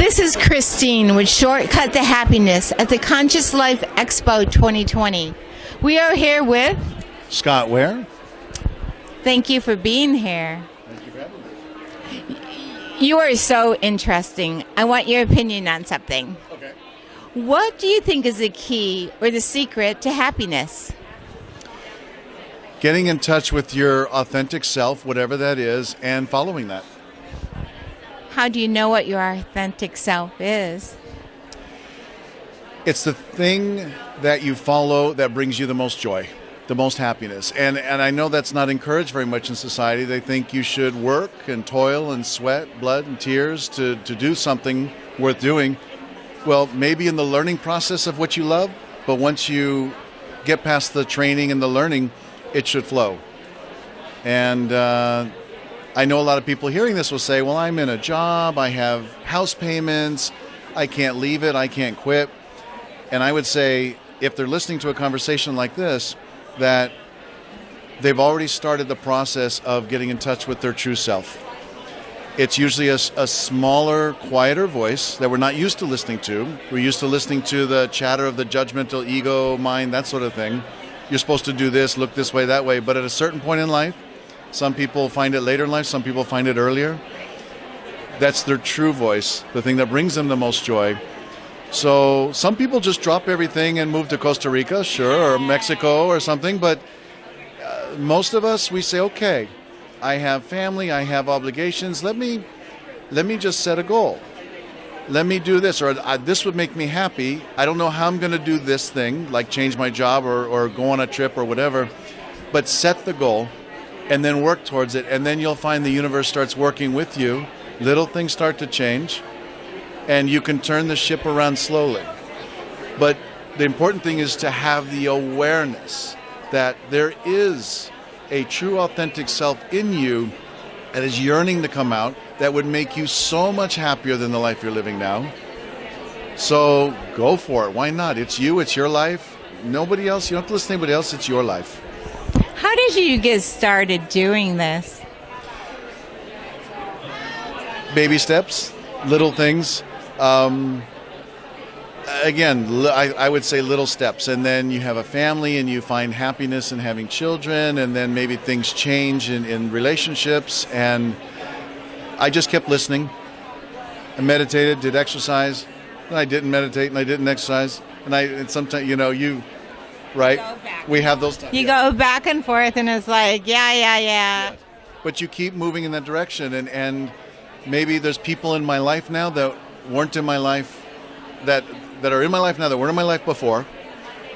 This is Christine with Shortcut to Happiness at the Conscious Life Expo 2020. We are here with Scott Ware. Thank you for being here. Thank you for having me. You are so interesting. I want your opinion on something. Okay. What do you think is the key or the secret to happiness? Getting in touch with your authentic self, whatever that is, and following that. How do you know what your authentic self is? It's the thing that you follow that brings you the most joy, the most happiness. And I know that's not encouraged very much in society. They think you should work and toil and sweat, blood and tears to do something worth doing. Well, maybe in the learning process of what you love, but once you get past the training and the learning, it should flow. And I know a lot of people hearing this will say, well, I'm in a job, I have house payments, I can't leave it, I can't quit. And I would say, if they're listening to a conversation like this, that they've already started the process of getting in touch with their true self. It's usually a smaller, quieter voice that we're not used to listening to. We're used to listening to the chatter of the judgmental ego, mind, that sort of thing. You're supposed to do this, look this way, that way. But at a certain point in life, some people find it later in life, some people find it earlier. That's their true voice, the thing that brings them the most joy. So some people just drop everything and move to Costa Rica, sure, or Mexico or something. But most of us, we say, okay, I have family, I have obligations. Let me just set a goal. Let me do this, or this would make me happy. I don't know how I'm going to do this thing, like change my job or go on a trip or whatever, but set the goal and then work towards it. And then you'll find the universe starts working with you. Little things start to change, and you can turn the ship around slowly. But the important thing is to have the awareness that there is a true authentic self in you that is yearning to come out, that would make you so much happier than the life you're living now. So go for it. Why not? It's you, it's your life. Nobody else, you don't have to listen to anybody else, it's your life. How did you get started doing this? Baby steps, little things. Again, I would say little steps, and then you have a family and you find happiness in having children, and then maybe things change in relationships. And I just kept listening. I meditated, did exercise, and I didn't meditate and I didn't exercise. And sometimes, right? We have those times. You go back and forth, and it's like, yeah. Yes. But you keep moving in that direction, and maybe there's people in my life now that weren't in my life, that are in my life now that weren't in my life before,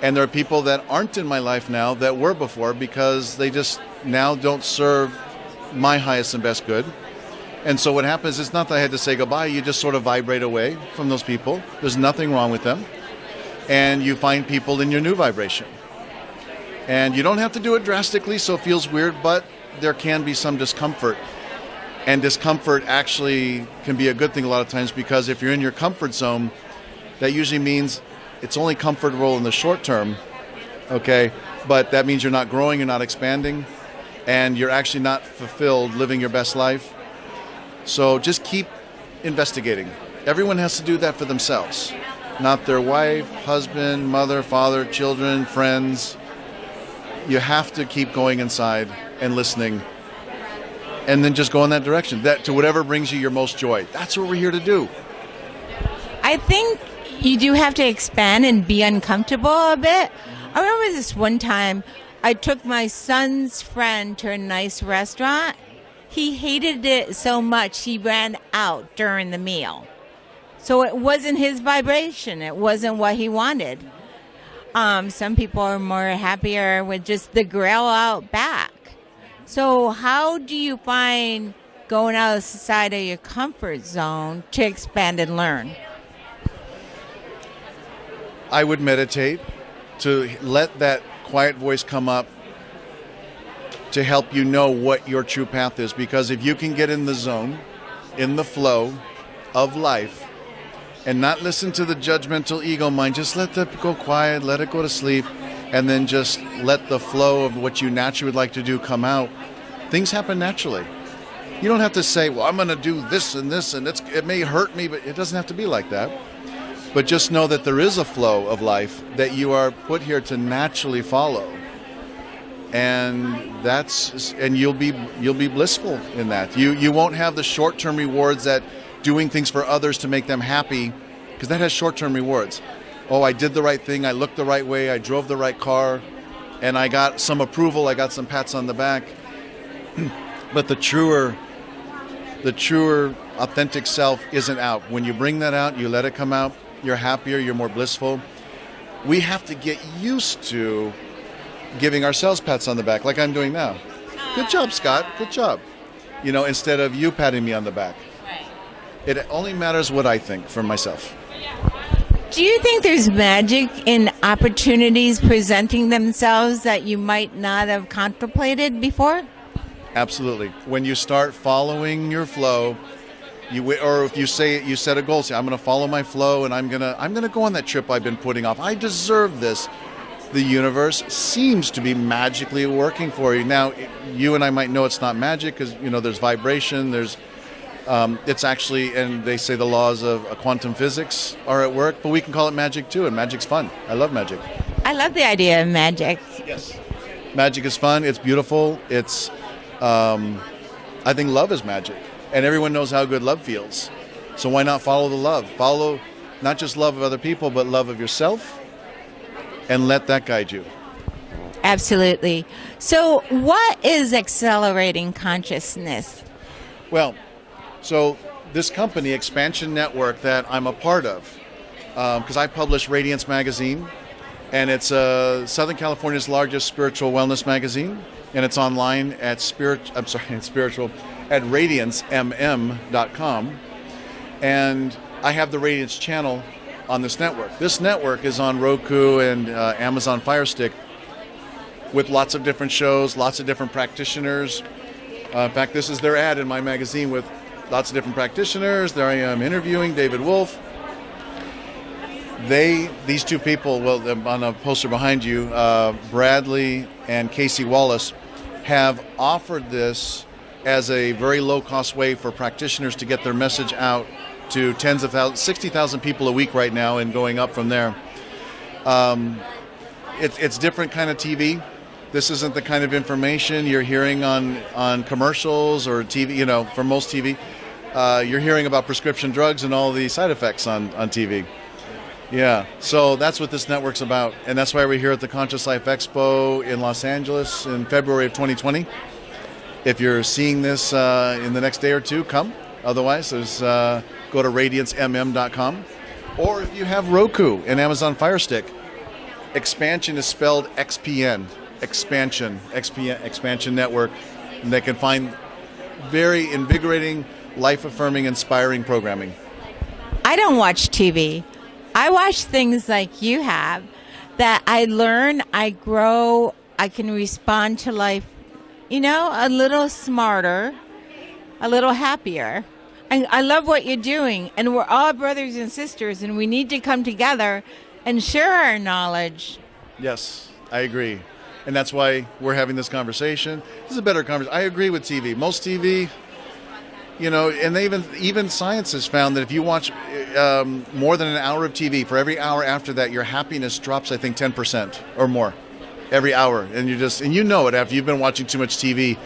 and there are people that aren't in my life now that were before, because they just now don't serve my highest and best good. And so what happens is not that I had to say goodbye, you just sort of vibrate away from those people. There's nothing wrong with them. And you find people in your new vibration. And you don't have to do it drastically, so it feels weird, but there can be some discomfort. And discomfort actually can be a good thing a lot of times, because if you're in your comfort zone, that usually means it's only comfortable in the short term, okay? But that means you're not growing, you're not expanding, and you're actually not fulfilled living your best life. So just keep investigating. Everyone has to do that for themselves, not their wife, husband, mother, father, children, friends. You have to keep going inside and listening, and then just go in that direction, that to whatever brings you your most joy. That's what we're here to do. I think you do have to expand and be uncomfortable a bit. I remember this one time I took my son's friend to a nice restaurant. He hated it so much he ran out during the meal. So it wasn't his vibration. It wasn't what he wanted. Some people are more happier with just the grill out back. So how do you find going outside of your comfort zone to expand and learn? I would meditate, to let that quiet voice come up to help you know what your true path is. Because if you can get in the zone, in the flow of life, and not listen to the judgmental ego mind, just let that go quiet, let it go to sleep, and then just let the flow of what you naturally would like to do come out, things happen naturally. You don't have to say, well, I'm going to do this and this, and it may hurt me, but it doesn't have to be like that. But just know that there is a flow of life that you are put here to naturally follow. And you'll be blissful in that. You won't have the short-term rewards that doing things for others to make them happy, because that has short-term rewards. Oh, I did the right thing, I looked the right way, I drove the right car, and I got some approval, I got some pats on the back. But the truer authentic self isn't out. When you bring that out, you let it come out, you're happier, you're more blissful. We have to get used to giving ourselves pats on the back, like I'm doing now. Good job, Scott. Good job. Instead of you patting me on the back. Right. It only matters what I think for myself. Do you think there's magic in opportunities presenting themselves that you might not have contemplated before? Absolutely. When you start following your flow, or if you set a goal, say, I'm going to follow my flow, and I'm going to go on that trip I've been putting off. I deserve this. The universe seems to be magically working for you. Now, you and I might know it's not magic because, there's vibration, it's actually, and they say the laws of quantum physics are at work, but we can call it magic too, and magic's fun. I love magic. I love the idea of magic. Yes. Magic is fun, it's beautiful, I think love is magic, and everyone knows how good love feels. So why not follow the love? Follow not just love of other people, but love of yourself, and let that guide you. Absolutely. So what is accelerating consciousness? Well, so this company, XPN Network, that I'm a part of, because I publish Radiance Magazine, and it's Southern California's largest spiritual wellness magazine, and it's online at radiancemm.com, and I have the Radiance channel on this network. This network is on Roku and Amazon Fire Stick with lots of different shows, lots of different practitioners. In fact, this is their ad in my magazine with lots of different practitioners. There I am interviewing David Wolf. These two people, well, on a poster behind you, Bradley and Casey Wallace, have offered this as a very low-cost way for practitioners to get their message out to tens of thousands, 60,000 people a week right now, and going up from there. It's different kind of TV. This isn't the kind of information you're hearing on commercials or TV. For most TV, you're hearing about prescription drugs and all the side effects on TV. Yeah, so that's what this network's about, and that's why we're here at the Conscious Life Expo in Los Angeles in February of 2020. If you're seeing this in the next day or two, come. Otherwise, go to radiancemm.com. Or if you have Roku and Amazon Fire Stick, expansion is spelled XPN. Expansion Network. And they can find very invigorating, life-affirming, inspiring programming. I don't watch TV. I watch things like you have that I learn, I grow, I can respond to life, a little smarter, a little happier. I love what you're doing, and we're all brothers and sisters, and we need to come together and share our knowledge. Yes, I agree. And that's why we're having this conversation. This is a better conversation. I agree with TV. Most TV, and even science has found that if you watch more than an hour of TV, for every hour after that, your happiness drops, I think, 10% or more every hour. And you know it after you've been watching too much TV.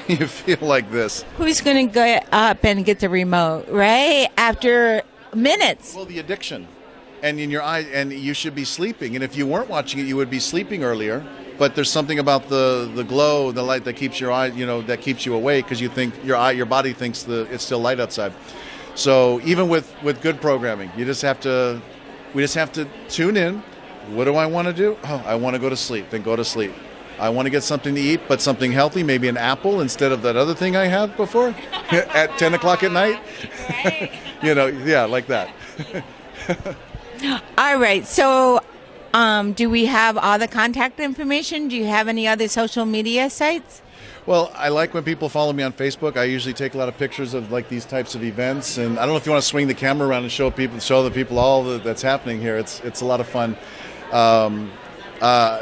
You feel like this. Who's going to get up and get the remote, right? After minutes. Well, the addiction. And in your eye, and you should be sleeping. And if you weren't watching it, you would be sleeping earlier. But there's something about the glow, the light that keeps your eye, that keeps you awake because you think your body thinks it's still light outside. So even with good programming, we just have to tune in. What do I want to do? Oh, I want to go to sleep. Then go to sleep. I want to get something to eat, but something healthy, maybe an apple instead of that other thing I had before at 10 o'clock at night. Right. Yeah, like that. All right. So do we have all the contact information? Do you have any other social media sites? Well, I like when people follow me on Facebook. I usually take a lot of pictures of like these types of events, and I don't know if you want to swing the camera around and show the people all that's happening here. It's a lot of fun.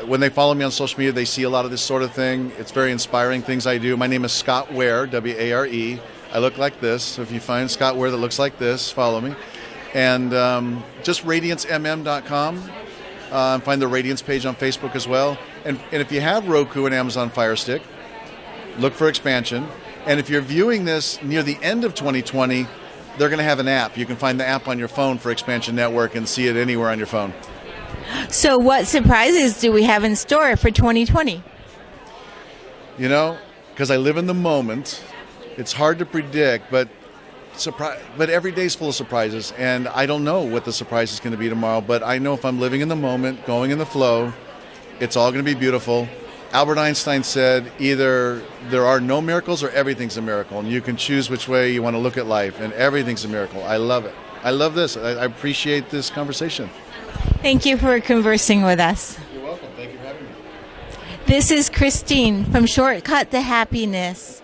When they follow me on social media, they see a lot of this sort of thing. It's very inspiring things I do. My name is Scott Ware, W-A-R-E. I look like this. So if you find Scott Ware that looks like this, follow me. And just radiancem.com. Find the Radiance page on Facebook as well. And if you have Roku and Amazon Fire Stick, look for Expansion. And if you're viewing this near the end of 2020, they're going to have an app. You can find the app on your phone for Expansion Network and see it anywhere on your phone. So what surprises do we have in store for 2020? You know, because I live in the moment, it's hard to predict, but every day's full of surprises, and I don't know what the surprise is going to be tomorrow, but I know if I'm living in the moment, going in the flow, it's all going to be beautiful. Albert Einstein said either there are no miracles or everything's a miracle, and you can choose which way you want to look at life, and everything's a miracle. I love it. I love this. I appreciate this conversation. Thank you for conversing with us. You're welcome. Thank you for having me. This is Christine from Shortcut to Happiness.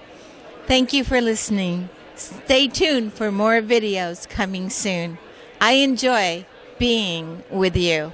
Thank you for listening. Stay tuned for more videos coming soon. I enjoy being with you.